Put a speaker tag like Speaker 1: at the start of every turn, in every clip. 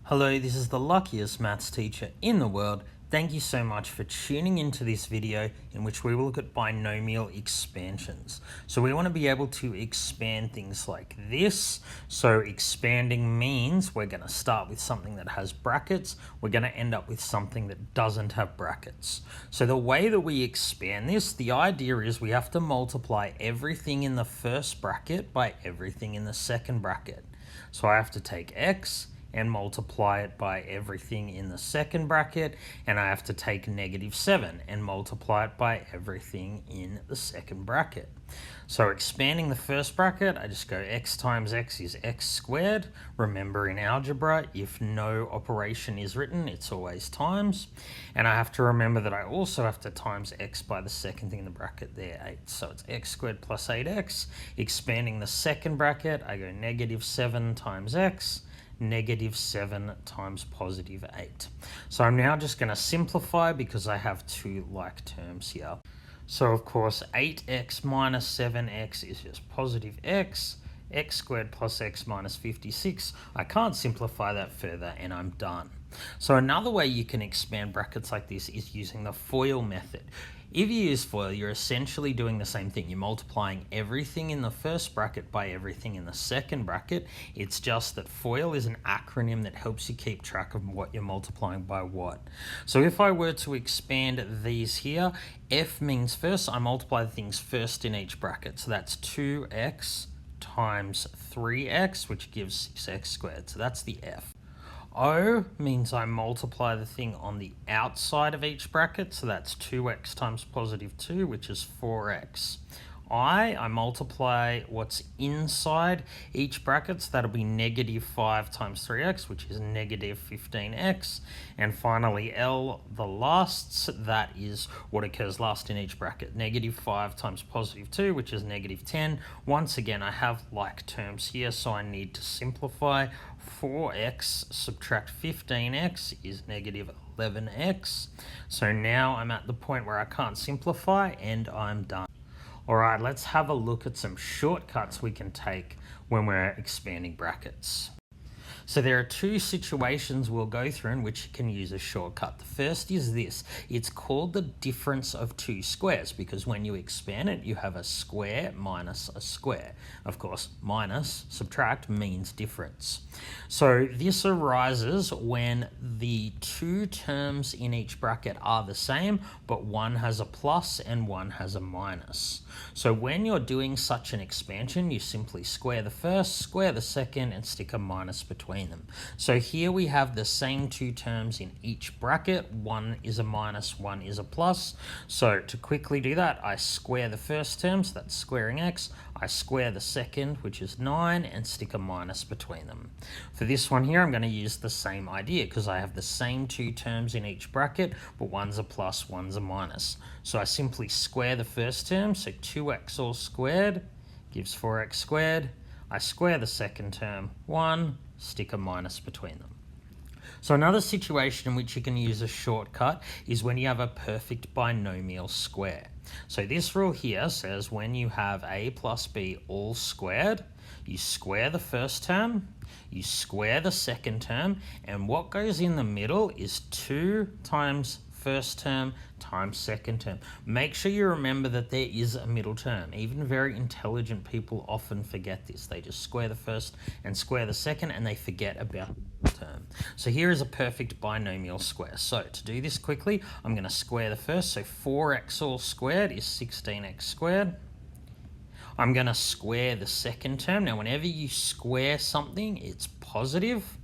Speaker 1: Hello, this is the luckiest maths teacher in the world. Thank you so much for tuning into this video in which we will look at binomial expansions. So we want to be able to expand things like this. So expanding means we're going to start with something that has brackets. We're going to end up with something that doesn't have brackets. So the way that we expand this, the idea is we have to multiply everything in the first bracket by everything in the second bracket. So I have to take x and multiply it by everything in the second bracket, and I have to take -7 and multiply it by everything in the second bracket. So expanding the first bracket, I just go x times x is x squared. Remember, in algebra, if no operation is written, it's always times. And I have to remember that I also have to times x by the second thing in the bracket there, 8. So it's x squared plus 8x. Expanding the second bracket, I go -7 times x, -7 times +8. So I'm now just going to simplify because I have two like terms here. So of course 8x minus 7x is just positive x squared plus x minus 56. I can't simplify that further and I'm done. So another way you can expand brackets like this is using the FOIL method. If you use FOIL, you're essentially doing the same thing. You're multiplying everything in the first bracket by everything in the second bracket. It's just that FOIL is an acronym that helps you keep track of what you're multiplying by what. So if I were to expand these here, F means first I multiply the things first in each bracket. So that's 2x times 3x, which gives 6x squared. So that's the F. O means I multiply the thing on the outside of each bracket, so that's 2x times +2, which is 4x. I multiply what's inside each bracket, so that'll be -5 times 3x, which is -15x. And finally, L, the lasts, that is what occurs last in each bracket. -5 times +2, which is -10. Once again, I have like terms here, so I need to simplify. 4x subtract 15x is -11x. So now I'm at the point where I can't simplify and I'm done. All right, let's have a look at some shortcuts we can take when we're expanding brackets. So there are two situations we'll go through in which you can use a shortcut. The first is this. It's called the difference of two squares because when you expand it, you have a square minus a square. Of course, minus, subtract, means difference. So this arises when the two terms in each bracket are the same, but one has a plus and one has a minus. So when you're doing such an expansion, you simply square the first, square the second, and stick a minus between them. So here we have the same two terms in each bracket. One is a minus, one is a plus. So to quickly do that, I square the first term, so that's squaring x. I square the second, which is 9, and stick a minus between them. For this one here, I'm going to use the same idea because I have the same two terms in each bracket, but one's a plus, one's a minus. So I simply square the first term, so 2x all squared gives 4x squared. I square the second term, 1, stick a minus between them. So another situation in which you can use a shortcut is when you have a perfect binomial square. So this rule here says when you have a plus b all squared, you square the first term, you square the second term, and what goes in the middle is 2 times first term times second term. Make sure you remember that there is a middle term. Even very intelligent people often forget this. They just square the first and square the second and they forget about the middle term. So here is a perfect binomial square. So to do this quickly, I'm going to square the first. So 4x all squared is 16x squared. I'm going to square the second term. Now whenever you square something, it's positive.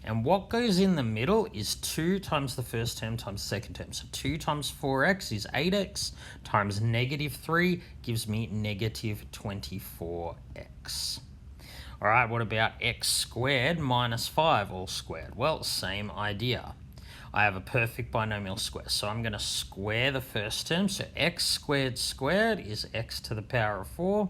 Speaker 1: And what goes in the middle is 2 times the first term times the second term. So 2 times 4x is 8x times -3 gives me -24x. All right, what about x squared minus 5 all squared? Well, same idea. I have a perfect binomial square. So I'm going to square the first term. So x squared squared is x to the power of 4.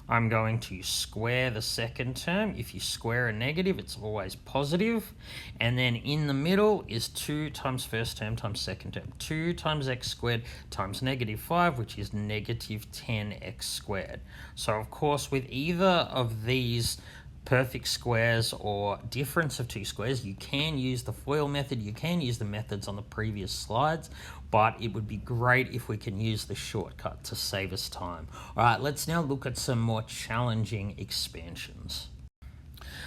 Speaker 1: I'm going to square the second term. If you square a negative, it's always positive. And then in the middle is 2 times first term times second term. 2 times x squared times -5, which is -10x squared. So of course, with either of these perfect squares or difference of two squares, you can use the FOIL method, you can use the methods on the previous slides, but it would be great if we can use the shortcut to save us time. All right, let's now look at some more challenging expansions.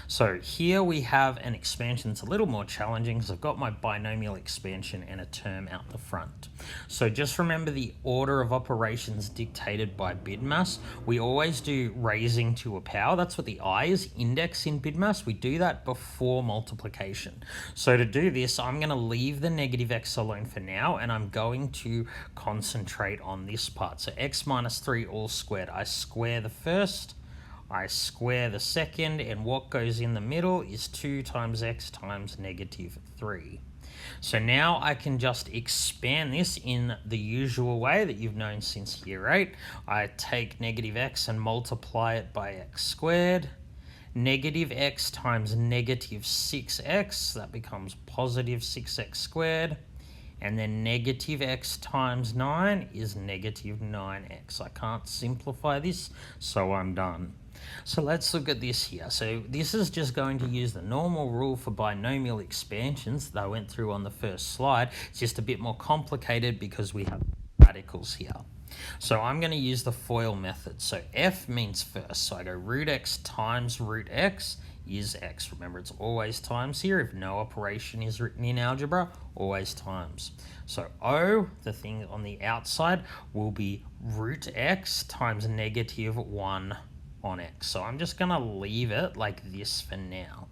Speaker 1: So here we have an expansion that's a little more challenging because I've got my binomial expansion and a term out the front. So just remember the order of operations dictated by BIDMAS. We always do raising to a power. That's what the I is, index in BIDMAS. We do that before multiplication. So to do this, I'm going to leave the negative x alone for now, and I'm going to concentrate on this part. So x minus 3 all squared. I square the first, I square the second, and what goes in the middle is 2 times x times negative 3. So now I can just expand this in the usual way that you've known since year 8. I take negative x and multiply it by x squared. Negative x times negative 6x, that becomes positive 6x squared. And then negative x times 9 is negative 9x. I can't simplify this, so I'm done. So let's look at this here. So this is just going to use the normal rule for binomial expansions that I went through on the first slide. It's just a bit more complicated because we have radicals here. So I'm going to use the FOIL method. So f means first. So I go root x times root x is x. Remember, it's always times here. If no operation is written in algebra, always times. So O, the thing on the outside, will be root x times negative 1 on x. So I'm just going to leave it like this for now.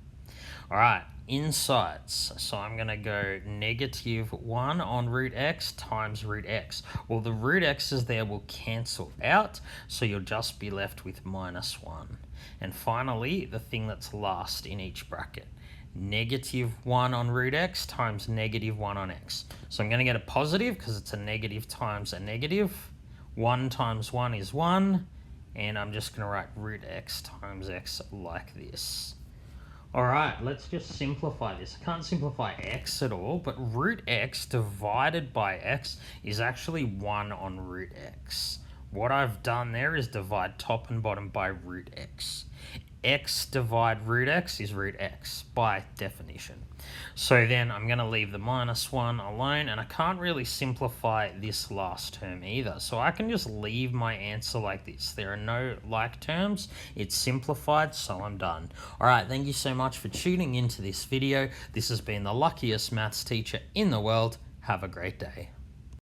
Speaker 1: All right, insides. So I'm going to go negative 1 on root x times root x. Well, the root x's there will cancel out, so you'll just be left with minus 1. And finally, the thing that's last in each bracket, negative 1 on root x times negative 1 on x. So I'm going to get a positive because it's a negative times a negative. 1 times 1 is 1. And I'm just going to write root x times x like this. All right, let's just simplify this. I can't simplify x at all, but root x divided by x is actually 1 on root x. What I've done there is divide top and bottom by root x. X divide root x is root x by definition. So then I'm going to leave the minus 1 alone, and I can't really simplify this last term either. So I can just leave my answer like this. There are no like terms. It's simplified, so I'm done. All right, thank you so much for tuning into this video. This has been the luckiest maths teacher in the world. Have a great day.